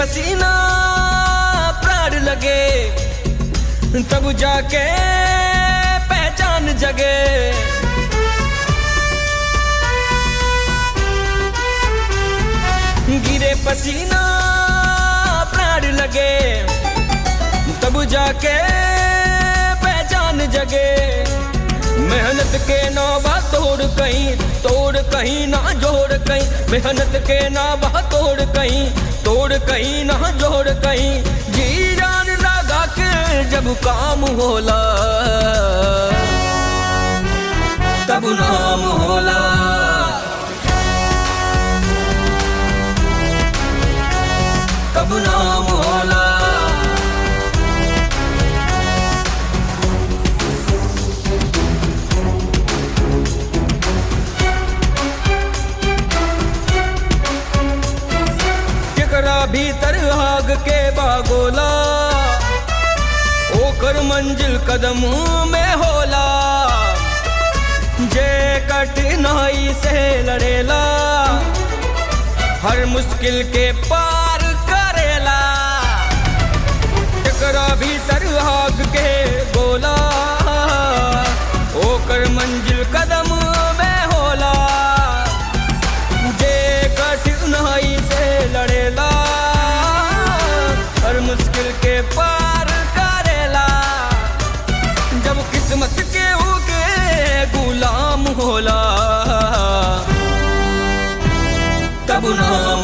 पसीना प्राण लगे, तब जाके पहचान जगे। गिरे पसीना प्राण लगे, तब जाके पहचान जगे। मेहनत के नावा तोड़ कहीं ना जोड़ कहीं, मेहनत के नावा तोड़ कहीं ना जोड़ कहीं। जी जान लगा के जब काम होला, तब नाम होला, तब नाम होला। भीतर आग के बागोला, ओकर मंजिल कदम में होला। जे कठिनाई से लड़ेला, हर मुश्किल के पार करेला। एकरा भीतर आग के गोला, ओकर मंजिल कदम में होला। जे कठिनाई से लड़ेला, हर मुश्किल के पार करेला। जब किस्मत के होके गुलाम होला, तब नाम